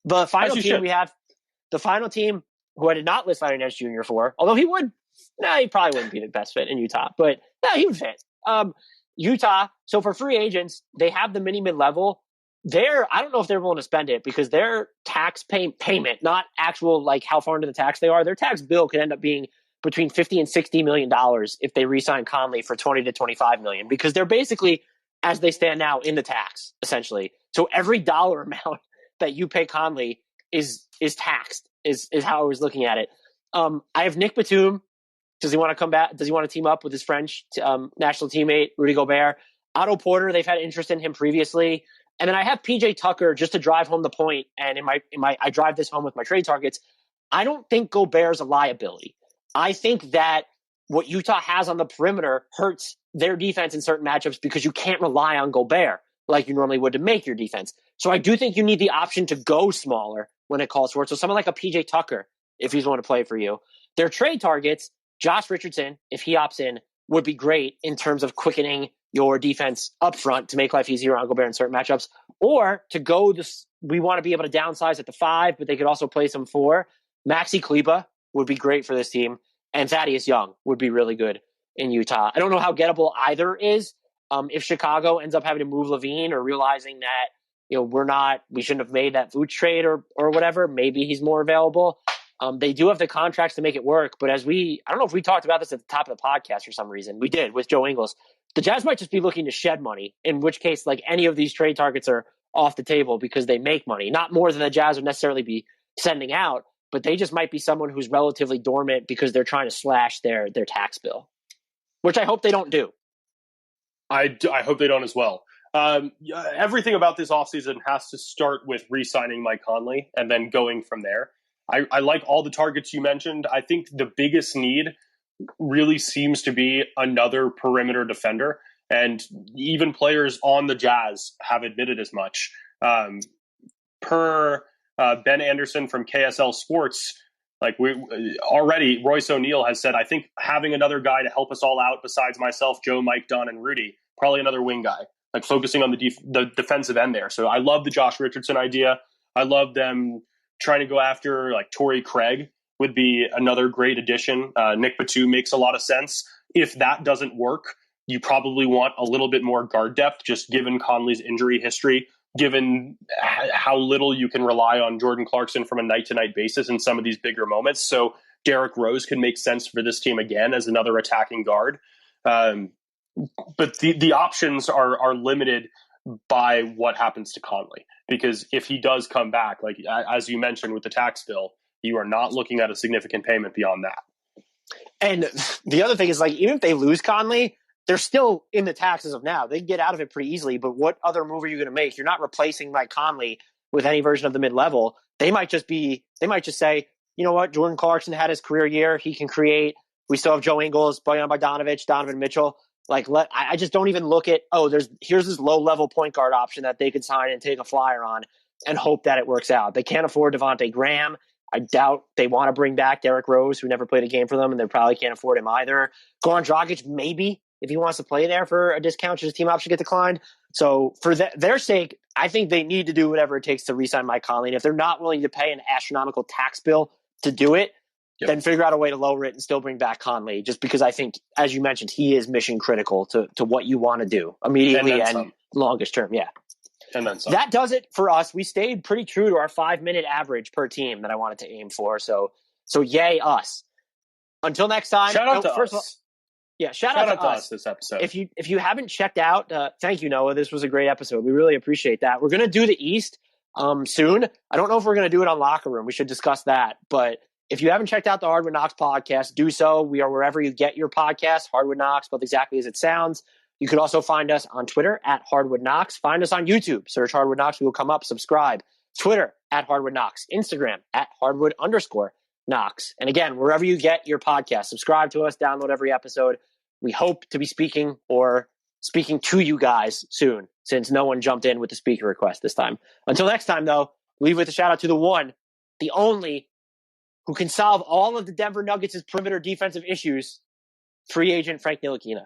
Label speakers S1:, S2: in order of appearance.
S1: The final team we have, the final team who I did not list Larry Nance Jr. for, although he probably wouldn't be the best fit in Utah, but he would fit. Utah, so for free agents, they have the mini mid-level. I don't know if they're willing to spend it because their tax payment, not actual like how far into the tax they are, their tax bill could end up being between $50 and $60 million if they re-sign Conley for $20 to $25 million, because they're basically, as they stand now, in the tax, essentially. So every dollar amount that you pay Conley is taxed, is how I was looking at it. I have Nick Batum. Does he want to come back? Does he want to team up with his French national teammate, Rudy Gobert? Otto Porter, they've had interest in him previously. And then I have PJ Tucker just to drive home the point. And I drive this home with my trade targets. I don't think Gobert's a liability. I think that what Utah has on the perimeter hurts their defense in certain matchups because you can't rely on Gobert like you normally would to make your defense. So I do think you need the option to go smaller when it calls for it. So someone like a PJ Tucker, if he's willing to play for you. Their trade targets, Josh Richardson, if he opts in, would be great in terms of quickening your defense up front to make life easier on Gobert in certain matchups. Or to go this, we want to be able to downsize at the 5, but they could also play some 4. Maxi Kleber would be great for this team. And Thaddeus Young would be really good in Utah. I don't know how gettable either is. If Chicago ends up having to move Levine or realizing that, we shouldn't have made that Vooch trade or whatever, maybe he's more available. They do have the contracts to make it work, but I don't know if we talked about this at the top of the podcast for some reason. We did with Joe Ingles. The Jazz might just be looking to shed money, in which case, like, any of these trade targets are off the table because they make money. Not more than the Jazz would necessarily be sending out, but they just might be someone who's relatively dormant because they're trying to slash their tax bill, which I hope they don't do.
S2: I hope they don't as well. Everything about this offseason has to start with re-signing Mike Conley and then going from there. I like all the targets you mentioned. I think the biggest need really seems to be another perimeter defender, and even players on the Jazz have admitted as much. Per Ben Anderson from KSL Sports, Royce O'Neal has said, I think having another guy to help us all out besides myself, Joe, Mike, Don, and Rudy, probably another wing guy, like focusing on the defensive end there. So I love the Josh Richardson idea. I love them trying to go after like Torrey Craig would be another great addition. Nick Batum makes a lot of sense. If that doesn't work, you probably want a little bit more guard depth, just given Conley's injury history, given how little you can rely on Jordan Clarkson from a night-to-night basis in some of these bigger moments. So Derrick Rose could make sense for this team again as another attacking guard. But the options are limited by what happens to Conley, because if he does come back, like as you mentioned with the tax bill, you are not looking at a significant payment beyond that.
S1: And the other thing is, like, even if they lose Conley, they're still in the tax as of now. They can get out of it pretty easily, but what other move are you going to make? You're not replacing Mike Conley with any version of the mid-level. They might just say, you know what, Jordan Clarkson had his career year. He can create. We still have Joe Ingles, Bojan Bogdanovic, Donovan Mitchell. I just don't even look at, here's this low-level point guard option that they could sign and take a flyer on and hope that it works out. They can't afford Devontae Graham. I doubt they want to bring back Derrick Rose, who never played a game for them, and they probably can't afford him either. Goran Dragic, maybe, if he wants to play there for a discount, should his team option get declined. So for their sake, I think they need to do whatever it takes to re-sign Mike Conley. And if they're not willing to pay an astronomical tax bill to do it, then figure out a way to lower it and still bring back Conley, just because I think, as you mentioned, he is mission critical to what you want to do immediately and longest term. Yeah.
S2: And then some.
S1: That does it for us. We stayed pretty true to our 5-minute average per team that I wanted to aim for. So yay us. Until next time.
S2: Shout out to us.
S1: Shout out to us
S2: this episode.
S1: If you haven't checked out, thank you, Noah. This was a great episode. We really appreciate that. We're going to do the East soon. I don't know if we're going to do it on Locker Room. We should discuss that. But if you haven't checked out the Hardwood Knocks podcast, do so. We are wherever you get your podcasts. Hardwood Knocks, spelled exactly as it sounds. You could also find us on Twitter at Hardwood Knocks. Find us on YouTube. Search Hardwood Knocks. We will come up. Subscribe. Twitter at Hardwood Knocks. Instagram at Hardwood_Knocks. And again, wherever you get your podcast, subscribe to us. Download every episode. We hope to be speaking to you guys soon, since no one jumped in with the speaker request this time. Until next time, though, leave with a shout out to the one, the only, who can solve all of the Denver Nuggets' perimeter defensive issues, free agent Frank Ntilikina.